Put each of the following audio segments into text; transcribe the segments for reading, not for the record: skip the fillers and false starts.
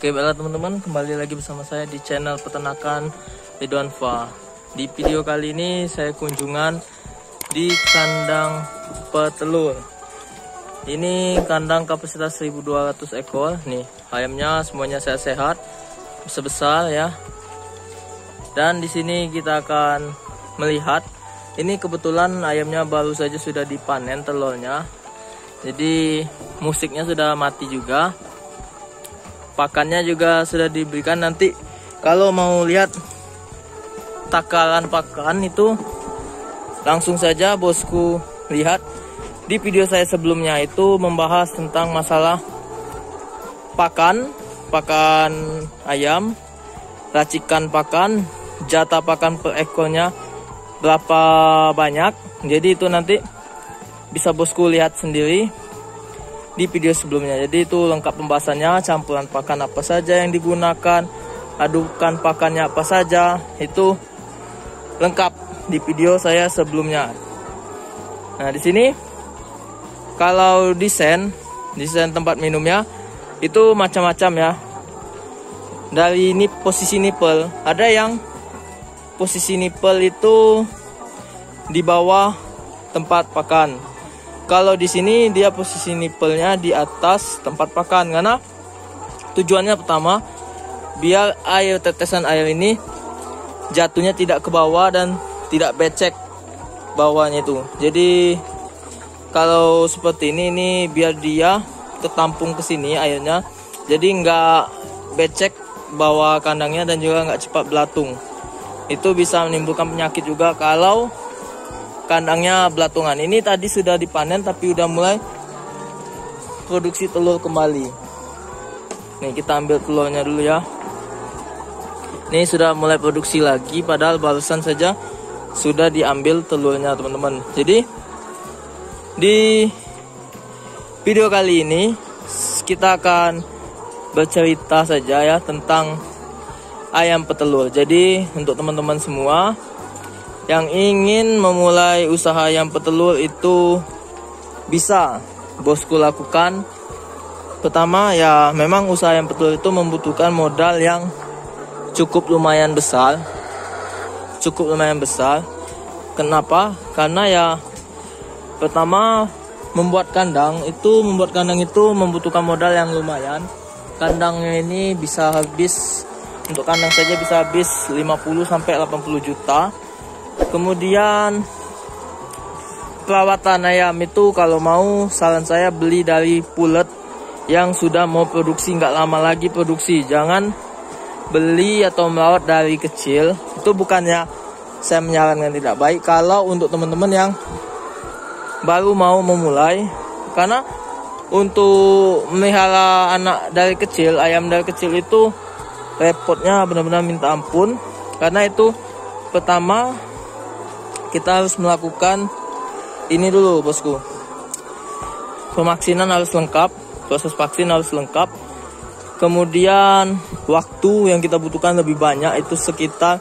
Oke, baiklah teman-teman, kembali lagi bersama saya di channel peternakan Ridwan Fa. Di video kali ini saya kunjungan di kandang petelur. Ini kandang kapasitas 1200 ekor. Nih, ayamnya semuanya sehat, besar-besar ya. Dan di sini kita akan melihat, ini kebetulan ayamnya baru saja sudah dipanen telurnya. Jadi musiknya sudah mati juga. Pakannya juga sudah diberikan. Nanti kalau mau lihat takaran pakan itu langsung saja bosku lihat di video saya sebelumnya, itu membahas tentang masalah pakan ayam, racikan pakan, jatah pakan per ekornya berapa banyak. Jadi itu nanti bisa bosku lihat sendiri di video sebelumnya. Jadi itu lengkap pembahasannya, campuran pakan apa saja yang digunakan, adukan pakannya apa saja, itu lengkap di video saya sebelumnya. Nah, di sini kalau desain tempat minumnya itu macam-macam ya. Dari ini posisi nipple, ada yang posisi nipple itu di bawah tempat pakan. Kalau di sini dia posisi nipelnya di atas tempat pakan, karena tujuannya pertama biar tetesan air ini jatuhnya tidak ke bawah dan tidak becek bawahnya itu. Jadi kalau seperti ini biar dia tertampung ke sini airnya, jadi nggak becek bawah kandangnya dan juga nggak cepat belatung. Itu bisa menimbulkan penyakit juga kalau kandangnya belatungan. Ini tadi sudah dipanen tapi udah mulai produksi telur kembali. Nih, kita ambil telurnya dulu ya. Ini sudah mulai produksi lagi, padahal barusan saja sudah diambil telurnya teman-teman. Jadi di video kali ini kita akan bercerita saja ya tentang ayam petelur. Jadi untuk teman-teman semua yang ingin memulai usaha ayam petelur itu bisa bosku lakukan. Pertama ya, memang usaha ayam petelur itu membutuhkan modal yang cukup lumayan besar. Kenapa? Karena ya pertama membuat kandang itu membutuhkan modal yang lumayan. Kandangnya ini bisa habis, untuk kandang saja bisa habis 50 sampai 80 juta. Kemudian perawatan ayam itu kalau mau, saran saya beli dari pulet yang sudah mau produksi, nggak lama lagi produksi. Jangan beli atau merawat dari kecil. Itu bukannya saya menyarankan tidak baik kalau untuk teman-teman yang baru mau memulai, karena untuk memelihara anak dari kecil, ayam dari kecil itu repotnya benar-benar minta ampun. Karena itu pertama kita harus melakukan ini dulu bosku, pemaksinan harus lengkap, proses vaksin harus lengkap. Kemudian waktu yang kita butuhkan lebih banyak, itu sekitar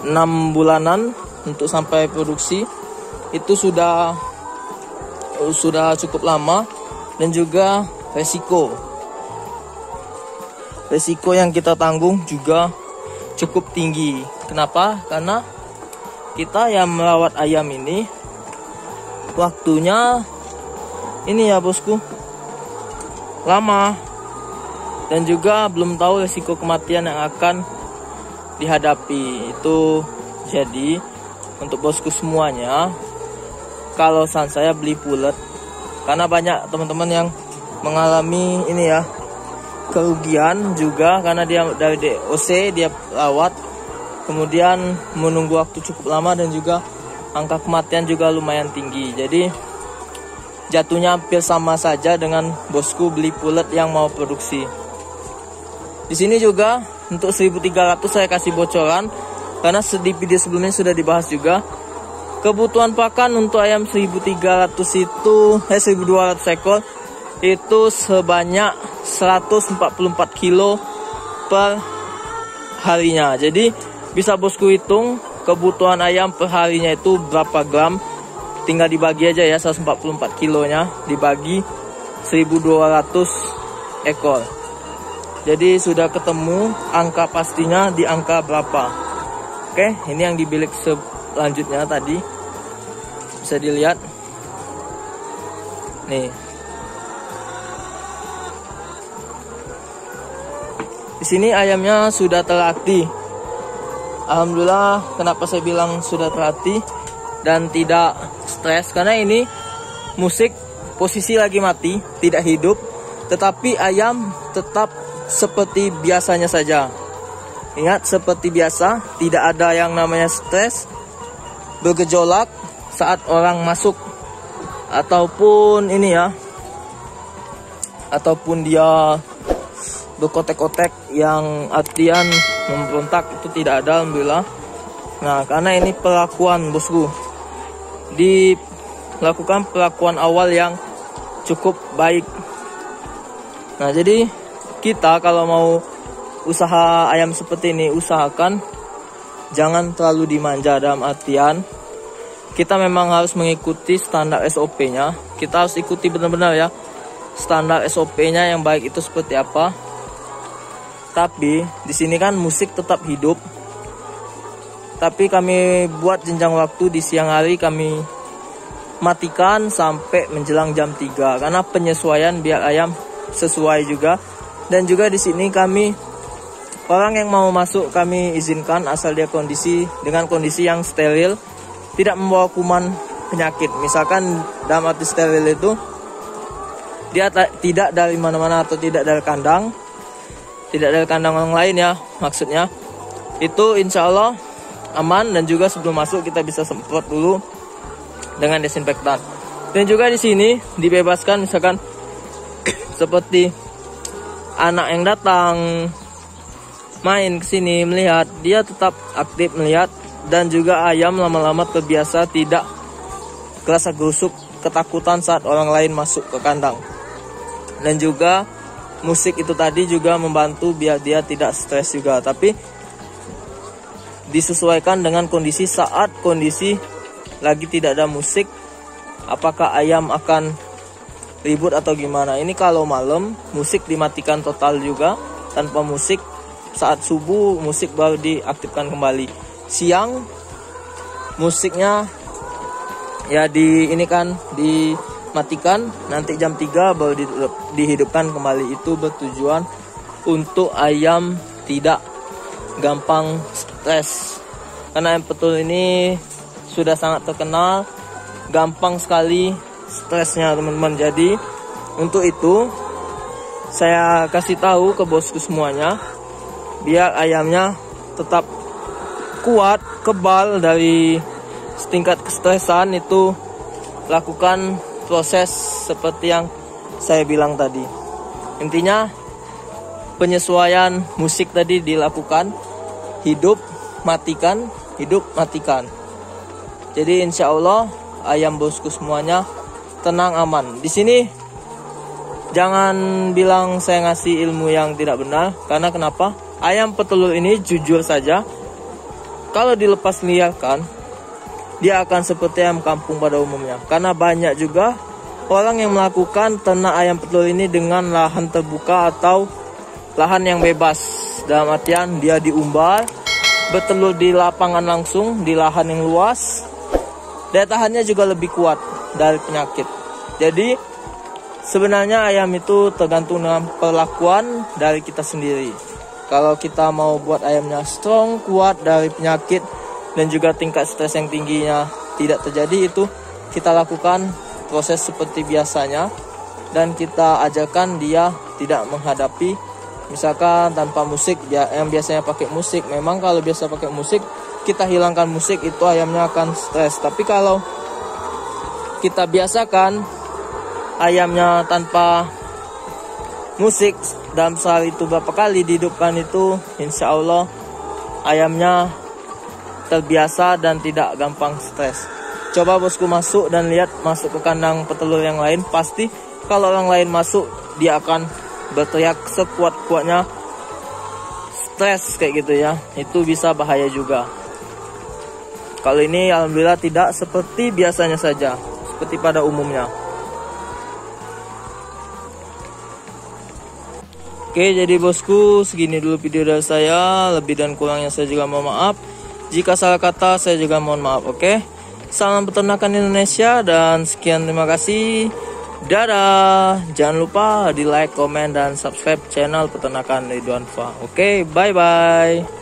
6 bulanan untuk sampai produksi. Itu sudah cukup lama. Dan juga resiko yang kita tanggung juga cukup tinggi. Kenapa? Karena kita yang merawat ayam ini waktunya ini ya bosku lama, dan juga belum tahu resiko kematian yang akan dihadapi itu. Jadi untuk bosku semuanya, kalau saran saya beli pulet, karena banyak teman-teman yang mengalami ini ya kerugian juga, karena dia dari DOC dia rawat, kemudian menunggu waktu cukup lama, dan juga angka kematian juga lumayan tinggi. Jadi jatuhnya hampir sama saja dengan bosku beli pulet yang mau produksi. Di sini juga untuk 1300 saya kasih bocoran, karena di video sebelumnya sudah dibahas juga. Kebutuhan pakan untuk ayam 1300 itu 1200 ekor itu sebanyak 144 kilo per harinya. Jadi bisa bosku hitung kebutuhan ayam per harinya itu berapa gram. Tinggal dibagi aja ya, 144 kilonya dibagi 1200 ekor. Jadi sudah ketemu angka pastinya di angka berapa. Oke, ini yang di bilik selanjutnya tadi. Bisa dilihat. Nih. Di sini ayamnya sudah terlatih. Alhamdulillah, kenapa saya bilang sudah terlatih dan tidak stres, karena ini musik posisi lagi mati, tidak hidup, tetapi ayam tetap seperti biasanya saja. Ingat, seperti biasa, tidak ada yang namanya stres, bergejolak saat orang masuk, ataupun ini ya, ataupun dia berkotek-kotek yang artian memberontak, itu tidak ada, alhamdulillah. Nah, karena ini perlakuan bosku, dilakukan perlakuan awal yang cukup baik. Nah, jadi kita kalau mau usaha ayam seperti ini, usahakan jangan terlalu dimanja, dalam artian kita memang harus mengikuti standar SOP-nya. Kita harus ikuti benar-benar ya standar SOP-nya yang baik itu seperti apa. Tapi di sini kan musik tetap hidup. Tapi kami buat jenjang waktu, di siang hari kami matikan sampai menjelang jam 3 karena penyesuaian biar ayam sesuai juga. Dan juga di sini kami, orang yang mau masuk kami izinkan asal dia dengan kondisi yang steril, tidak membawa kuman penyakit. Misalkan dalam arti steril itu dia tidak dari mana-mana atau tidak dari kandang, orang lain ya, maksudnya itu insya Allah aman. Dan juga sebelum masuk kita bisa semprot dulu dengan desinfektan. Dan juga di sini dibebaskan, misalkan seperti anak yang datang main ke sini melihat, dia tetap aktif melihat. Dan juga ayam lama-lama terbiasa tidak kerasa gerusuk, ketakutan saat orang lain masuk ke kandang. Dan juga musik itu tadi juga membantu biar dia tidak stres juga, tapi disesuaikan dengan kondisi. Saat kondisi lagi tidak ada musik, apakah ayam akan ribut atau gimana. Ini kalau malam musik dimatikan total juga tanpa musik. Saat subuh musik baru diaktifkan kembali. Siang musiknya ya dimatikan, nanti jam 3 baru dihidupkan kembali. Itu bertujuan untuk ayam tidak gampang stres, karena ayam petul ini sudah sangat terkenal gampang sekali stresnya teman-teman. Jadi untuk itu saya kasih tahu ke bosku semuanya, biar ayamnya tetap kuat, kebal dari tingkat kestresan itu, lakukan proses seperti yang saya bilang tadi. Intinya penyesuaian musik tadi dilakukan, hidup matikan, hidup matikan. Jadi insya Allah ayam bosku semuanya tenang, aman. Di sini jangan bilang saya ngasih ilmu yang tidak benar, karena kenapa? Ayam petelur ini jujur saja, kalau dilepas liarkan dia akan seperti ayam kampung pada umumnya. Karena banyak juga orang yang melakukan ternak ayam petelur ini dengan lahan terbuka atau lahan yang bebas. Dalam artian dia diumbar, bertelur di lapangan langsung, di lahan yang luas. Daya tahannya juga lebih kuat dari penyakit. Jadi sebenarnya ayam itu tergantung dengan perlakuan dari kita sendiri. Kalau kita mau buat ayamnya strong, kuat dari penyakit, dan juga tingkat stres yang tingginya tidak terjadi, itu kita lakukan proses seperti biasanya. Dan kita ajarkan dia tidak menghadapi, misalkan tanpa musik, yang biasanya pakai musik. Memang kalau biasa pakai musik, kita hilangkan musik, itu ayamnya akan stres. Tapi kalau kita biasakan ayamnya tanpa musik, dalam sehari itu berapa kali dihidupkan, itu insya Allah ayamnya terbiasa dan tidak gampang stres. Coba bosku masuk dan lihat, masuk ke kandang petelur yang lain, pasti kalau orang lain masuk dia akan berteriak sekuat-kuatnya, stres kayak gitu ya. Itu bisa bahaya juga. Kalau ini alhamdulillah tidak, seperti biasanya saja, seperti pada umumnya. Oke, jadi bosku, segini dulu video dari saya. Lebih dan kurangnya saya juga mohon maaf. Jika salah kata, saya juga mohon maaf. Oke, salam peternakan Indonesia dan sekian, terima kasih. Dadah. Jangan lupa di like, komen, dan subscribe channel peternakan Ridwan Fa. Oke, bye bye.